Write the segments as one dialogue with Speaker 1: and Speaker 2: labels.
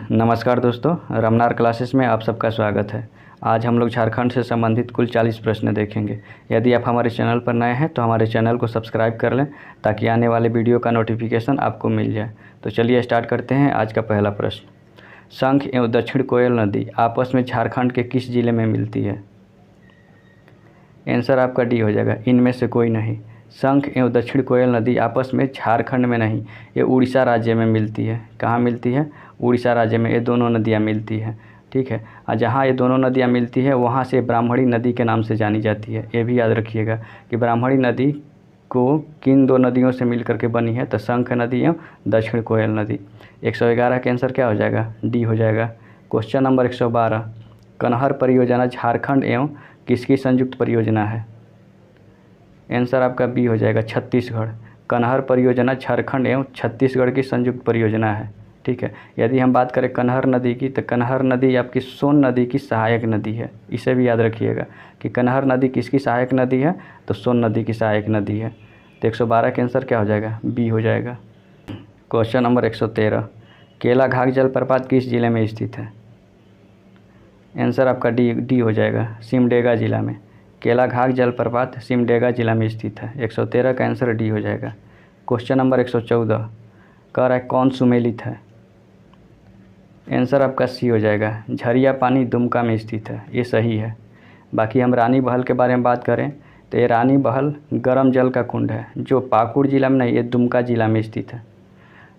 Speaker 1: नमस्कार दोस्तों, रमनार क्लासेस में आप सबका स्वागत है। आज हम लोग झारखंड से संबंधित कुल 40 प्रश्न देखेंगे। यदि आप हमारे चैनल पर नए हैं तो हमारे चैनल को सब्सक्राइब कर लें ताकि आने वाले वीडियो का नोटिफिकेशन आपको मिल जाए। तो चलिए स्टार्ट करते हैं। आज का पहला प्रश्न, शंख एवं दक्षिण कोयल नदी आपस में झारखंड के किस जिले में मिलती है? आंसर आपका डी हो जाएगा, इनमें से कोई नहीं। शंख एवं दक्षिण कोयल नदी आपस में झारखंड में नहीं, ये उड़ीसा राज्य में मिलती है। कहाँ मिलती है? उड़ीसा राज्य में ये दोनों नदियाँ मिलती हैं। ठीक है, और जहाँ ये दोनों नदियाँ मिलती है वहाँ से ब्राह्मणी नदी के नाम से जानी जाती है। ये भी याद रखिएगा कि ब्राह्मणी नदी को किन दो नदियों से मिल करके बनी है, तो शंख नदी एवं दक्षिण कोयल नदी। 111 का आंसर क्या हो जाएगा? डी हो जाएगा। क्वेश्चन नंबर 112, कनहर परियोजना झारखंड एवं किसकी संयुक्त परियोजना है? आंसर आपका बी हो जाएगा, छत्तीसगढ़। कनहर परियोजना झारखंड एवं छत्तीसगढ़ की संयुक्त परियोजना है। ठीक है, यदि हम बात करें कनहर नदी की, तो कनहर नदी आपकी सोन नदी की सहायक नदी है। इसे भी याद रखिएगा कि कनहर नदी किसकी सहायक नदी है, तो सोन नदी की सहायक नदी है। तो 112 का आंसर क्या हो जाएगा? बी हो जाएगा। क्वेश्चन नंबर 113, केलाघाट जलप्रपात किस जिले में स्थित है? आंसर आपका डी हो जाएगा, सिमडेगा जिला में। केलाघाट जलप्रपात सिमडेगा जिला में स्थित है। 113 का आंसर डी हो जाएगा। क्वेश्चन नंबर 114, कह रहा है कौन सुमेलित है? आंसर आपका सी हो जाएगा, झरिया पानी दुमका में स्थित है। ये सही है। बाकी हम रानी बहल के बारे में बात करें तो ये रानी बहल गर्म जल का कुंड है जो पाकुड़ जिला में नहीं, ये दुमका जिला में स्थित है।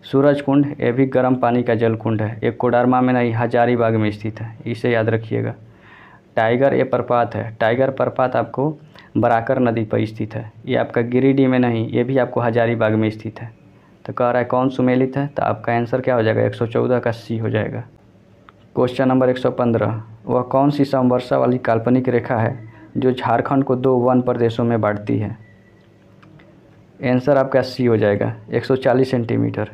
Speaker 1: सूरज कुंड ये भी गर्म पानी का जल कुंड है, ये कोडरमा में नहीं, हजारीबाग में स्थित है। इसे याद रखिएगा। टाइगर ये प्रपात है, टाइगर प्रपात आपको बराकर नदी पर स्थित है। ये आपका गिरिडीह में नहीं, ये भी आपको हजारीबाग में स्थित है। तो कह रहा है कौन सुमेलित है, तो आपका आंसर क्या हो जाएगा? 114 का सी हो जाएगा। क्वेश्चन नंबर 115, वह कौन सी समवर्षा वाली काल्पनिक रेखा है जो झारखंड को दो वन प्रदेशों में बांटती है? आंसर आपका सी हो जाएगा, 140 सेंटीमीटर।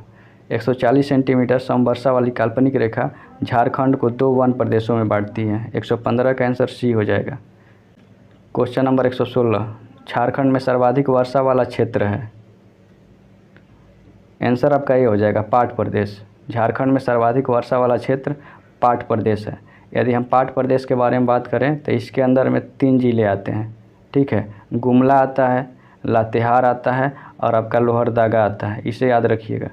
Speaker 1: 140 सेंटीमीटर समवर्षा वाली काल्पनिक रेखा झारखंड को दो वन प्रदेशों में बांटती है। 115 का आंसर सी हो जाएगा। क्वेश्चन नंबर 116, झारखंड में सर्वाधिक वर्षा वाला क्षेत्र है? आंसर आपका ये हो जाएगा, पाट प्रदेश। झारखंड में सर्वाधिक वर्षा वाला क्षेत्र पाट प्रदेश है। यदि हम पाट प्रदेश के बारे में बात करें तो इसके अंदर में 3 जिले आते हैं। ठीक है, गुमला आता है, लातेहार आता है और आपका लोहरदगा आता है। इसे याद रखिएगा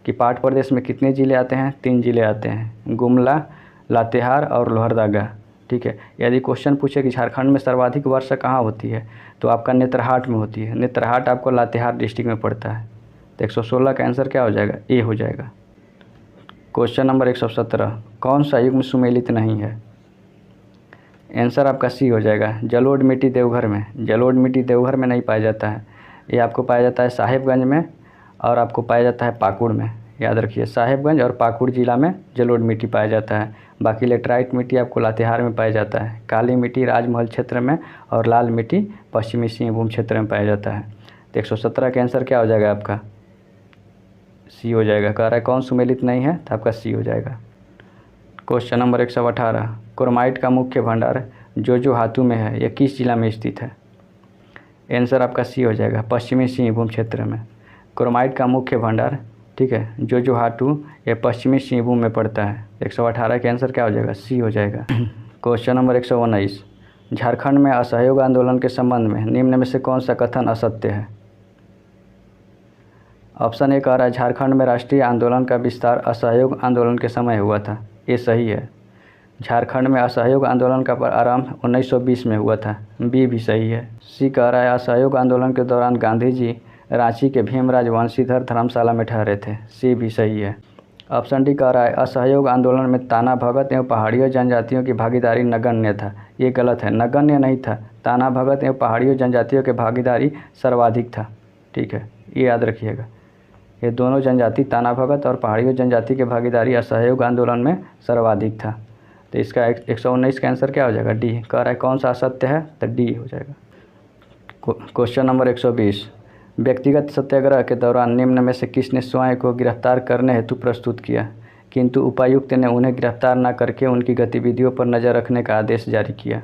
Speaker 1: कि पाट प्रदेश में कितने ज़िले आते हैं? 3 ज़िले आते हैं, गुमला, लातेहार और लोहरदगा। ठीक है, यदि क्वेश्चन पूछे कि झारखंड में सर्वाधिक वर्षा कहाँ होती है, तो आपका नेतरहाट में होती है। नेतरहाट आपको लातेहार डिस्ट्रिक्ट में पड़ता है। तो 116 का आंसर क्या हो जाएगा? ए हो जाएगा। क्वेश्चन नंबर 117, कौन सा युग्म सुमेलित नहीं है? आंसर आपका सी हो जाएगा, जलोढ़ मिट्टी देवघर में। जलोढ़ मिट्टी देवघर में नहीं पाया जाता है, ये आपको पाया जाता है साहेबगंज में और आपको पाया जाता है पाकुड़ में। याद रखिए, साहेबगंज और पाकुड़ जिला में जलोढ़ मिट्टी पाया जाता है। बाकी लेटराइट मिट्टी आपको लातेहार में पाया जाता है। काली मिट्टी राजमहल क्षेत्र में और लाल मिट्टी पश्चिमी सिंहभूम क्षेत्र में पाया जाता है। तो 117 का आंसर क्या हो जाएगा? आपका सी हो जाएगा। कह रहा है कौन सुमेलित नहीं है, तो आपका सी हो जाएगा। क्वेश्चन नंबर 118, क्रोमाइट का मुख्य भंडार जो हाथू में है, यह किस जिला में स्थित है? आंसर आपका सी हो जाएगा, पश्चिमी सिंहभूम क्षेत्र में। क्रोमाइट का मुख्य भंडार, ठीक है, जो हाथू, ये पश्चिमी सिंहभूम में पड़ता है। 118 का आंसर क्या हो जाएगा? सी हो जाएगा। क्वेश्चन नंबर 119, झारखंड में असहयोग आंदोलन के संबंध में निम्न में से कौन सा कथन असत्य है? ऑप्शन ए कह रहा है झारखंड में राष्ट्रीय आंदोलन का विस्तार असहयोग आंदोलन के समय हुआ था। ये सही है। झारखंड में असहयोग आंदोलन का आरंभ 1920 में हुआ था। बी भी सही है। सी कह रहा है असहयोग आंदोलन के दौरान गांधी जी रांची के भीमराज वंशीधर धर्मशाला में ठहरे थे। सी भी सही है। ऑप्शन डी कह रहा है असहयोग आंदोलन में ताना भगत एवं पहाड़ियों जनजातियों की भागीदारी नगण्य था। ये गलत है, नगण्य नहीं था। ताना भगत एवं पहाड़ियों जनजातियों की भागीदारी सर्वाधिक था। ठीक है, ये याद रखिएगा। ये दोनों जनजाति, ताना भगत और पहाड़ियों जनजाति की भागीदारी असहयोग आंदोलन में सर्वाधिक था। तो इसका 119 का आंसर क्या हो जाएगा? डी। कह रहा है कौन सा असत्य है, तो डी हो जाएगा। क्वेश्चन नंबर 120, व्यक्तिगत सत्याग्रह के दौरान निम्न में से किसने स्वयं को गिरफ्तार करने हेतु प्रस्तुत किया किंतु उपायुक्त ने उन्हें गिरफ्तार न करके उनकी गतिविधियों पर नज़र रखने का आदेश जारी किया?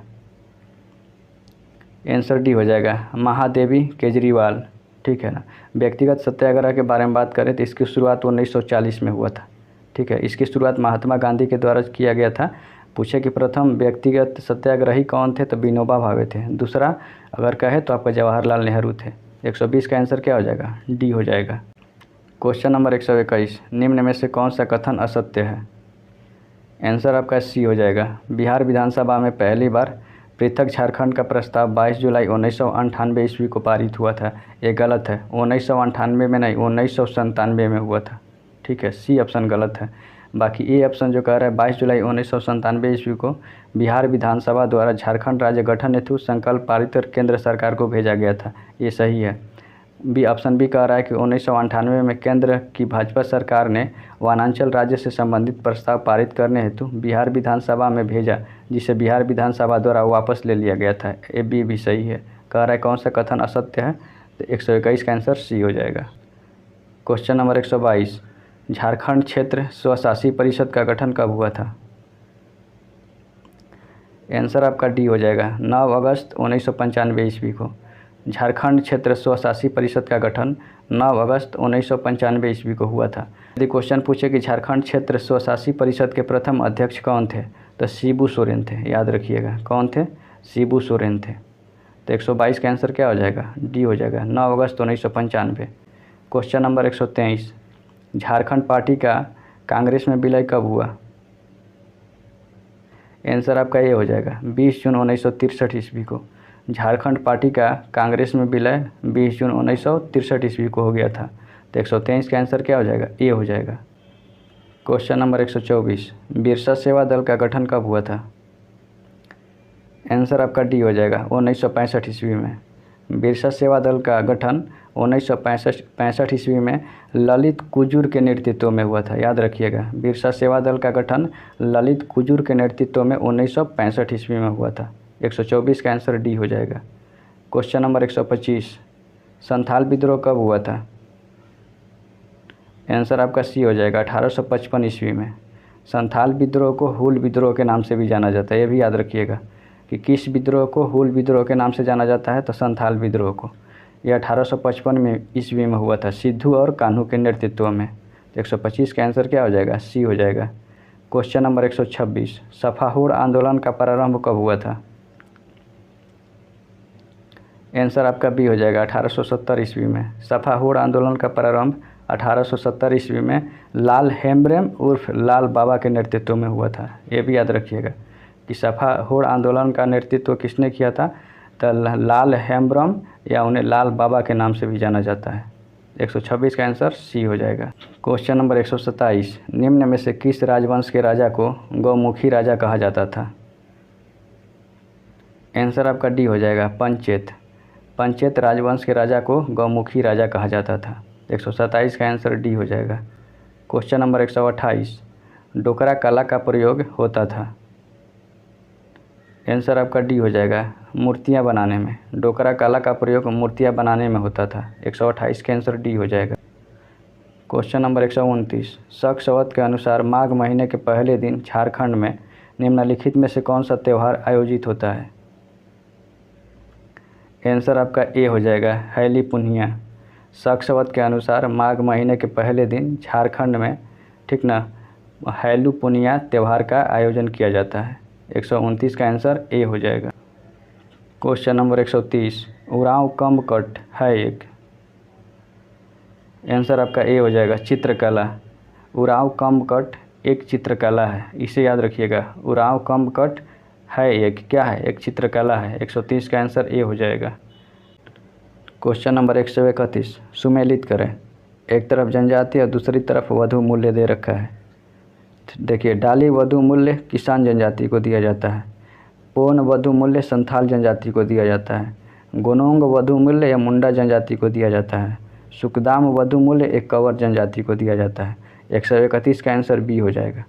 Speaker 1: आंसर डी हो जाएगा, महादेवी केजरीवाल। ठीक है ना। व्यक्तिगत सत्याग्रह के बारे में बात करें तो इसकी शुरुआत 1940 में हुआ था। ठीक है। इसकी शुरुआत महात्मा गांधी के द्वारा किया गया था। पूछे कि प्रथम व्यक्तिगत सत्याग्रही कौन थे, तो विनोबा भावे थे। दूसरा अगर कहे तो आपका जवाहरलाल नेहरू थे। 120 का आंसर क्या हो जाएगा, डी हो जाएगा। क्वेश्चन नंबर 121, निम्न में से कौन सा कथन असत्य है। आंसर आपका सी हो जाएगा। बिहार विधानसभा में पहली बार पृथक झारखंड का प्रस्ताव 22 जुलाई 1998 ईस्वी को पारित हुआ था। ये गलत है, 1998 में नहीं, 1997 में हुआ था। ठीक है, सी ऑप्शन गलत है। बाकी ए ऑप्शन जो कह रहा है 22 जुलाई 1997 ईस्वी को बिहार विधानसभा द्वारा झारखंड राज्य गठन हेतु संकल्प पारित कर केंद्र सरकार को भेजा गया था, ये सही है। बी ऑप्शन बी कह रहा है कि 1998 में केंद्र की भाजपा सरकार ने वनांचल राज्य से संबंधित प्रस्ताव पारित करने हेतु बिहार विधानसभा में भेजा, जिसे बिहार विधानसभा द्वारा वापस ले लिया गया था। ए बी भी सही है। कह रहा है कौन सा कथन असत्य है, तो 121 का आंसर सी हो जाएगा। क्वेश्चन नंबर 122, झारखंड क्षेत्र स्वशासी परिषद का गठन कब हुआ था। आंसर आपका डी हो जाएगा। 9 अगस्त 1995 ईस्वी को झारखंड क्षेत्र स्वशासी परिषद का गठन 9 अगस्त 1995 ईस्वी को हुआ था। यदि क्वेश्चन पूछे कि झारखंड क्षेत्र स्वशासी परिषद के प्रथम अध्यक्ष कौन थे, तो शिबू सोरेन थे। याद रखिएगा कौन थे, शिबू सोरेन थे। तो 122 का आंसर क्या हो जाएगा, डी हो जाएगा, 9 अगस्त 1995। क्वेश्चन नंबर 123, झारखंड पार्टी का कांग्रेस में विलय कब हुआ। आंसर आपका ये हो जाएगा 20 जून 1963 ईस्वी को झारखंड पार्टी का कांग्रेस में विलय 20 जून 1963 ईस्वी को हो गया था। तो 123 का आंसर क्या हो जाएगा, ए हो जाएगा। क्वेश्चन नंबर 124, बिरसा सेवा दल का गठन कब हुआ था। आंसर आपका डी हो जाएगा, 1965 ईस्वी में। बिरसा सेवा दल का गठन 1965 ईस्वी में ललित कुजूर के नेतृत्व में हुआ था। याद रखिएगा, बिरसा सेवा दल का गठन ललित कुजूर के नेतृत्व में 1965 ईस्वी में हुआ था। 124 का आंसर डी हो जाएगा। क्वेश्चन नंबर 125, संथाल विद्रोह कब हुआ था। आंसर आपका सी हो जाएगा, 1855 ईस्वी में। संथाल विद्रोह को हूल विद्रोह के नाम से भी जाना जाता है, ये भी याद रखिएगा कि किस विद्रोह को हूल विद्रोह के नाम से जाना जाता है, तो संथाल विद्रोह को। यह 1855 में ईस्वी में हुआ था, सिद्धू और कान्हू के नेतृत्व में। तो 125 का आंसर क्या हो जाएगा, सी हो जाएगा। क्वेश्चन नंबर 126, सफाहुड़ आंदोलन का प्रारंभ कब हुआ था। आंसर आपका बी हो जाएगा, 1870 ईस्वी में। सफाहुड़ आंदोलन का प्रारंभ 1870 ईस्वी में लाल हेम्ब्रम उर्फ लाल बाबा के नेतृत्व में हुआ था। ये भी याद रखिएगा कि सफाहुड़ आंदोलन का नेतृत्व किसने किया था, तो लाल हेम्ब्रम या उन्हें लाल बाबा के नाम से भी जाना जाता है। 126 का आंसर सी हो जाएगा। क्वेश्चन नंबर 127, निम्न में से किस राजवंश के राजा को गौमुखी राजा कहा जाता था। आंसर आपका डी हो जाएगा, पंचेत। पंचेत राजवंश के राजा को गौमुखी राजा कहा जाता था। 127 का आंसर डी हो जाएगा। क्वेश्चन नंबर 128, डोकरा कला का प्रयोग होता था। आंसर आपका डी हो जाएगा, मूर्तियां बनाने में। डोकरा कला का प्रयोग मूर्तियां बनाने में होता था। 128 का आंसर डी हो जाएगा। क्वेश्चन नंबर 129, शक संवत के अनुसार माघ महीने के पहले दिन झारखंड में निम्नलिखित में से कौन सा त्यौहार आयोजित होता है। आंसर आपका ए हो जाएगा, हैली पुन्हिया। शक संवत के अनुसार माघ महीने के पहले दिन झारखंड में, ठीक ना, हैलू पुन्हिया त्यौहार का आयोजन किया जाता है। 129 का आंसर ए हो जाएगा। क्वेश्चन नंबर 130, उरांव कम्बकट है एक। आंसर आपका ए हो जाएगा, चित्रकला। उरांव कम्बकट एक चित्रकला है, इसे याद रखिएगा। उरांव कम्बकट है एक क्या है, एक चित्रकला है। 130 का आंसर ए हो जाएगा। क्वेश्चन नंबर 131, सुमेलित करें। एक तरफ जनजाति और दूसरी तरफ वधु मूल्य दे रखा है। देखिए, डाली वधु मूल्य किसान जनजाति को दिया जाता है। पौन वधु मूल्य संथाल जनजाति को दिया जाता है। गोनोंग वधु मूल्य या मुंडा जनजाति को दिया जाता है। सुखदाम वधु मूल्य एक कंवर जनजाति को दिया जाता है। 131 का आंसर बी हो जाएगा।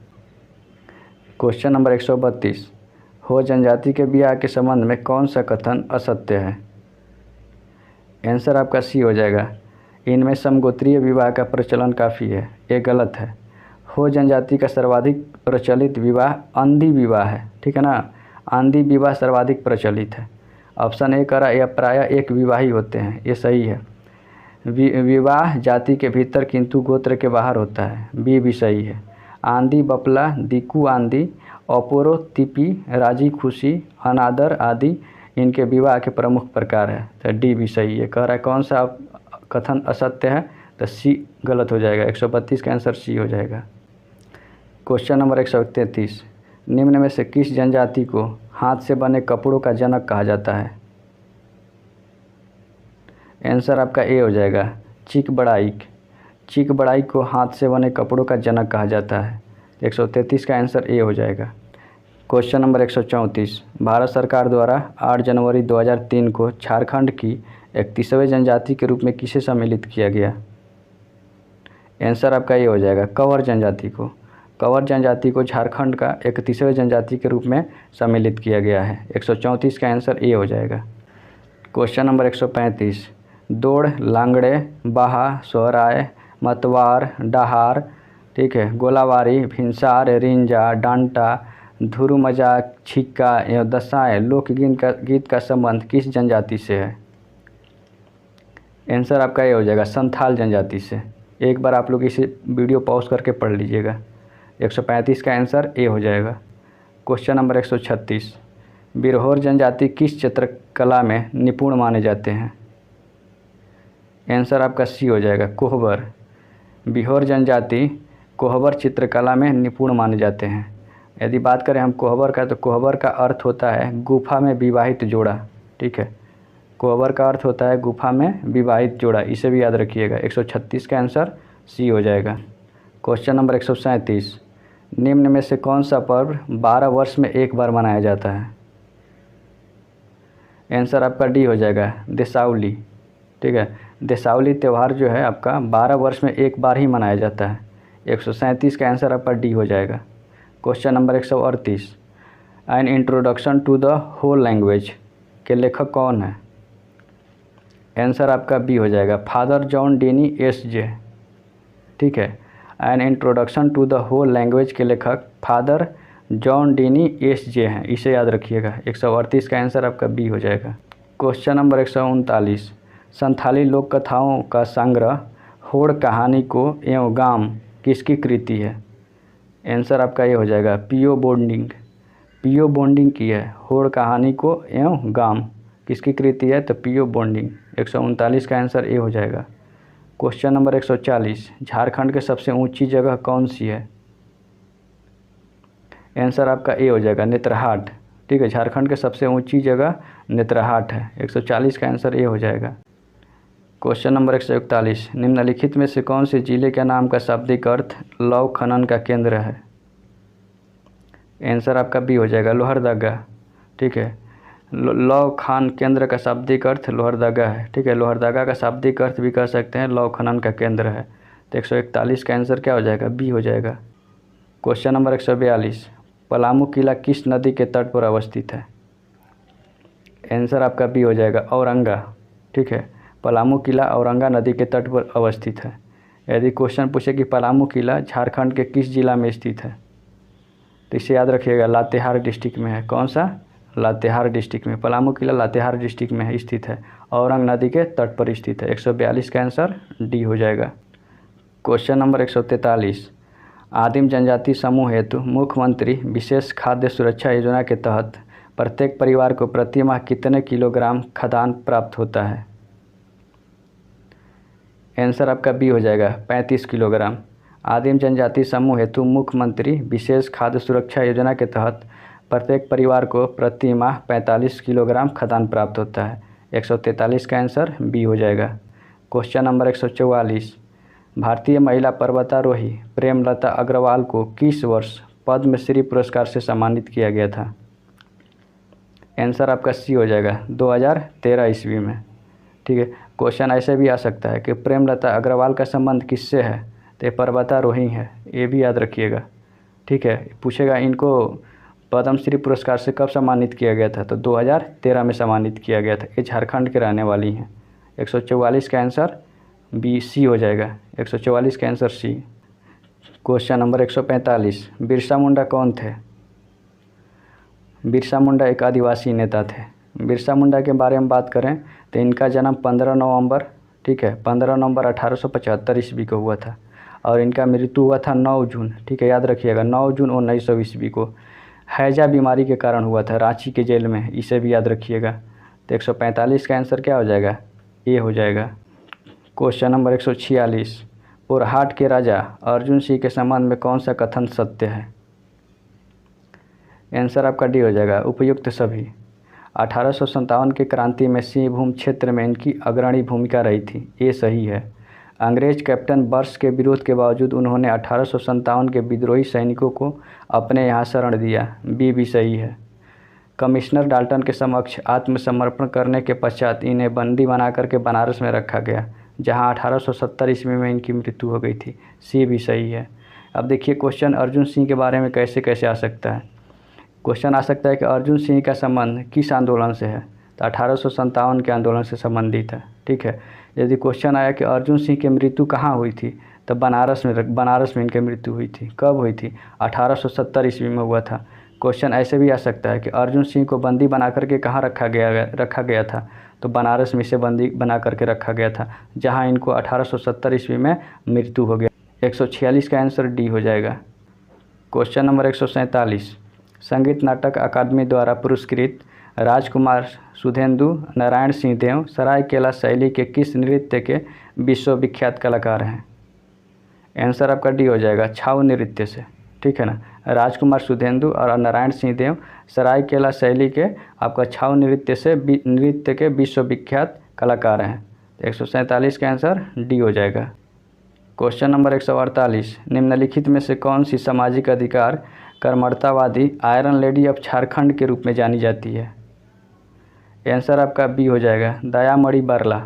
Speaker 1: क्वेश्चन नंबर 132, हो जनजाति के ब्याह के संबंध में कौन सा कथन असत्य है। आंसर आपका सी हो जाएगा, इनमें समगोत्रीय विवाह का प्रचलन काफ़ी है। ये गलत है। हो जनजाति का सर्वाधिक प्रचलित विवाह आंधी विवाह है, ठीक है ना। आंधी विवाह सर्वाधिक प्रचलित है। ऑप्शन ए करा, यह प्रायः एक विवाह ही होते हैं, ये सही है। विवाह जाति के भीतर किंतु गोत्र के बाहर होता है, बी भी सही है। आंधी बपला, दिकू आंधी, अपोरो, तिपी, राजी खुशी, अनादर आदि इनके विवाह के प्रमुख प्रकार है। तो डी भी सही है। कह रहा है कौन सा कथन असत्य है, तो सी गलत हो जाएगा। 132 का आंसर सी हो जाएगा। क्वेश्चन नंबर 133, निम्न में से किस जनजाति को हाथ से बने कपड़ों का जनक कहा जाता है? आंसर आपका ए हो जाएगा, चीक बड़ाइक। चीक बड़ाइक को हाथ से बने कपड़ों का जनक कहा जाता है। 133 का आंसर ए हो जाएगा। क्वेश्चन नंबर 134, भारत सरकार द्वारा 8 जनवरी 2003 को झारखंड की 31वें जनजाति के रूप में किसे सम्मिलित किया गया? आंसर आपका ये हो जाएगा, कंवर जनजाति को। कंवर जनजाति को झारखंड का 31वें जनजाति के रूप में सम्मिलित किया गया है। 134 का आंसर ए हो जाएगा। क्वेश्चन नंबर 135, दौड़, लांगड़े, बाहा, सोहराय, मतवार, डहार, ठीक है, गोलावारी, भिनसार, रिंजा, डांटा, धुरु मजाक, छिक्का एवं दशाएँ लोकगीत का संबंध किस जनजाति से है? आंसर आपका ये हो जाएगा, संथाल जनजाति से। एक बार आप लोग इसे वीडियो पॉज करके पढ़ लीजिएगा। 135 का आंसर ए हो जाएगा। क्वेश्चन नंबर 136, बिरहोर जनजाति किस चित्रकला में निपुण माने जाते हैं? आंसर आपका सी हो जाएगा, कोहबर। बिरहोर जनजाति कोहबर चित्रकला में निपुण माने जाते हैं। यदि बात करें हम कोहबर का, तो कोहबर का अर्थ होता है गुफा में विवाहित जोड़ा। ठीक है, कोहबर का अर्थ होता है गुफा में विवाहित जोड़ा, इसे भी याद रखिएगा। 136 का आंसर सी हो जाएगा। क्वेश्चन नंबर 137, निम्न में से कौन सा पर्व 12 वर्ष में एक बार मनाया जाता है? आंसर आपका डी हो जाएगा, देसावली। ठीक है, देसावली त्यौहार जो है आपका 12 वर्ष में एक बार ही मनाया जाता है। 137 का आंसर आपका डी हो जाएगा। Question number 138, an introduction to the whole language के लेखक कौन है? आंसर आपका बी हो जाएगा, फादर जॉन डेनी एस.जे। ठीक है, an introduction to the whole language के लेखक फादर जॉन डेनी एस.जे हैं, इसे याद रखिएगा। 138 का आंसर आपका बी हो जाएगा। क्वेश्चन नंबर 139, संथाली लोक कथाओं का संग्रह होड़ कहानी को एवं गाम किसकी कृति है? आंसर आपका ये हो जाएगा, पीओ बॉन्डिंग। पीओ बॉन्डिंग की है। होड़ कहानी को एवं गाम किसकी कृति है? तो पीओ बॉन्डिंग। 139 का आंसर ए हो जाएगा। क्वेश्चन नंबर 140, झारखंड की सबसे ऊंची जगह कौन सी है? आंसर आपका ए हो जाएगा, नेत्रहाट। ठीक है, झारखंड की सबसे ऊंची जगह नेत्रहाट है। 140 का आंसर ए हो जाएगा। क्वेश्चन नंबर 141, निम्नलिखित में से कौन से जिले के नाम का शाब्दिक अर्थ लौह खनन का केंद्र है? आंसर आपका बी हो जाएगा, लोहरदगा। ठीक है, लौह खान केंद्र का शाब्दिक अर्थ लोहरदगा है। ठीक है, लोहरदगा का शाब्दिक अर्थ भी कह सकते हैं लौह खनन का केंद्र है। तो 141 का आंसर क्या हो जाएगा? बी हो जाएगा। क्वेश्चन नंबर 142, पलामू किला किस नदी के तट पर अवस्थित है? आंसर आपका बी हो जाएगा, औरंगा। ठीक है, पलामू किला औरंगा नदी के तट पर अवस्थित है। यदि क्वेश्चन पूछे कि पलामू किला झारखंड के किस जिला में स्थित है, तो इसे याद रखिएगा, लातेहार डिस्ट्रिक्ट में है। कौन सा? लातेहार डिस्ट्रिक्ट में। पलामू किला लातेहार डिस्ट्रिक्ट में स्थित है, औरंग नदी के तट पर स्थित है। 142 का आंसर डी हो जाएगा। क्वेश्चन नंबर 143, आदिम जनजाति समूह हेतु मुख्यमंत्री विशेष खाद्य सुरक्षा योजना के तहत प्रत्येक परिवार को प्रति माह कितने किलोग्राम खाद्यान्न प्राप्त होता है? आंसर आपका बी हो जाएगा, 35 किलोग्राम। आदिम जनजाति समूह हेतु मुख्यमंत्री विशेष खाद्य सुरक्षा योजना के तहत प्रत्येक परिवार को प्रति माह 45 किलोग्राम खाद्यान्न प्राप्त होता है। 143 का आंसर बी हो जाएगा। क्वेश्चन नंबर 144, भारतीय महिला पर्वतारोही प्रेमलता अग्रवाल को किस वर्ष पद्मश्री पुरस्कार से सम्मानित किया गया था? आंसर आपका सी हो जाएगा, 2013 ईस्वी में। ठीक है, क्वेश्चन ऐसे भी आ सकता है कि प्रेमलता अग्रवाल का संबंध किससे है? तो ये पर्वतारोही है, ये भी याद रखिएगा। ठीक है, पूछेगा इनको पद्मश्री पुरस्कार से कब सम्मानित किया गया था? तो 2013 में सम्मानित किया गया था। ये झारखंड के रहने वाली हैं। 144 का आंसर बी सी हो जाएगा। 144 का answer C. Question number 145, Birsa Munda कौन थे? बिरसा मुंडा एक आदिवासी नेता थे। बिरसा मुंडा के बारे में बात करें तो इनका जन्म 15 नवंबर 1875 ईस्वी को हुआ था। और इनका मृत्यु हुआ था 9 जून, ठीक है, याद रखिएगा 9 जून 1900 ईस्वी को हैजा बीमारी के कारण हुआ था, रांची के जेल में, इसे भी याद रखिएगा। तो 145 का आंसर क्या हो जाएगा, ए हो जाएगा। क्वेश्चन नंबर 146, पुरहाट के राजा अर्जुन सिंह के संबंध में कौन सा कथन सत्य है। आंसर आपका डी हो जाएगा, उपयुक्त सभी। 1857 के क्रांति में सिंहभूम क्षेत्र में इनकी अग्रणी भूमिका रही थी, ये सही है। अंग्रेज कैप्टन बर्स के विरोध के बावजूद उन्होंने 1857 के विद्रोही सैनिकों को अपने यहाँ शरण दिया, बी भी सही है। कमिश्नर डाल्टन के समक्ष आत्मसमर्पण करने के पश्चात इन्हें बंदी बना करके बनारस में रखा गया, जहाँ 1870 ईस्वी में इनकी मृत्यु हो गई थी, सी भी सही है। अब देखिए क्वेश्चन अर्जुन सिंह के बारे में कैसे कैसे आ सकता है। क्वेश्चन आ सकता है कि अर्जुन सिंह का संबंध किस आंदोलन से है, तो 1857 के आंदोलन से संबंधित है, ठीक है। यदि क्वेश्चन आया कि अर्जुन सिंह की मृत्यु कहाँ हुई थी, तो बनारस में इनकी मृत्यु हुई थी। कब हुई थी, 1870 ईस्वी में हुआ था। क्वेश्चन ऐसे भी आ सकता है कि अर्जुन सिंह को बंदी बना करके कहाँ रखा गया था, तो बनारस में इसे बंदी बना करके रखा गया था, जहाँ इनको 1870 ईस्वी में मृत्यु हो गया। 146 का आंसर डी हो जाएगा। क्वेश्चन नंबर 147, संगीत नाटक अकादमी द्वारा पुरस्कृत राजकुमार सुधेंदु नारायण सिंह देव सरायकेला शैली के किस नृत्य के विश्वविख्यात कलाकार हैं। आंसर आपका डी हो जाएगा, छाऊ नृत्य से, ठीक है ना। राजकुमार सुधेंदु और नारायण सिंह देव सरायकेला शैली के आपका छाऊ नृत्य के विश्वविख्यात कलाकार हैं। 147 का आंसर डी हो जाएगा। क्वेश्चन नंबर 148, निम्नलिखित में से कौन सी सामाजिक अधिकार कर्मठतावादी आयरन लेडी ऑफ झारखंड के रूप में जानी जाती है। आंसर आपका बी हो जाएगा, दयामणि बरला,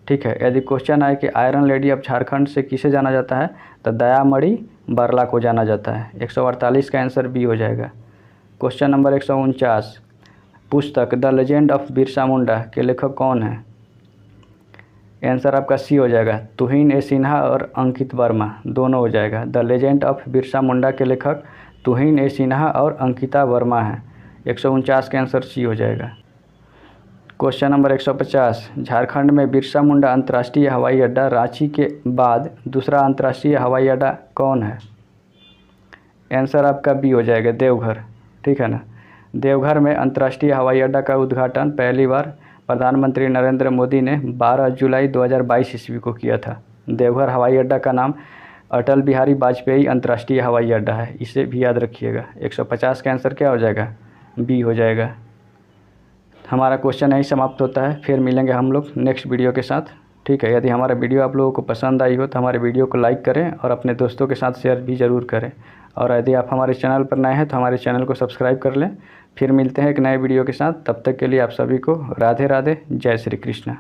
Speaker 1: ठीक है। यदि क्वेश्चन आए कि आयरन लेडी ऑफ झारखंड से किसे जाना जाता है, तो दयामणि बरला को जाना जाता है। 148 का आंसर बी हो जाएगा। क्वेश्चन नंबर 149, पुस्तक the legend of Birsa Munda के लेखक कौन है। आंसर आपका सी हो जाएगा, तुहिन ए सिन्हा और अंकित वर्मा, दोनों हो जाएगा। The legend of Birsa Munda के लेखक तुहिन ए सिन्हा और अंकिता वर्मा हैं। 149 का आंसर सी हो जाएगा। क्वेश्चन नंबर 150, झारखंड में बिरसा मुंडा अंतर्राष्ट्रीय हवाई अड्डा रांची के बाद दूसरा अंतर्राष्ट्रीय हवाई अड्डा कौन है। आंसर आपका बी हो जाएगा, देवघर, ठीक है ना। देवघर में अंतर्राष्ट्रीय हवाई अड्डा का उद्घाटन पहली बार प्रधानमंत्री नरेंद्र मोदी ने 12 जुलाई 2022 ईस्वी को किया था। देवघर हवाई अड्डा का नाम अटल बिहारी वाजपेयी अंतर्राष्ट्रीय हवाई अड्डा है, इसे भी याद रखिएगा। 150 का आंसर क्या हो जाएगा, बी हो जाएगा। हमारा क्वेश्चन यहीं समाप्त होता है, फिर मिलेंगे हम लोग नेक्स्ट वीडियो के साथ, ठीक है। यदि हमारा वीडियो आप लोगों को पसंद आई हो तो हमारे वीडियो को लाइक करें और अपने दोस्तों के साथ शेयर भी ज़रूर करें। और यदि आप हमारे चैनल पर नए हैं तो हमारे चैनल को सब्सक्राइब कर लें। फिर मिलते हैं एक नए वीडियो के साथ, तब तक के लिए आप सभी को राधे राधे, जय श्री कृष्ण।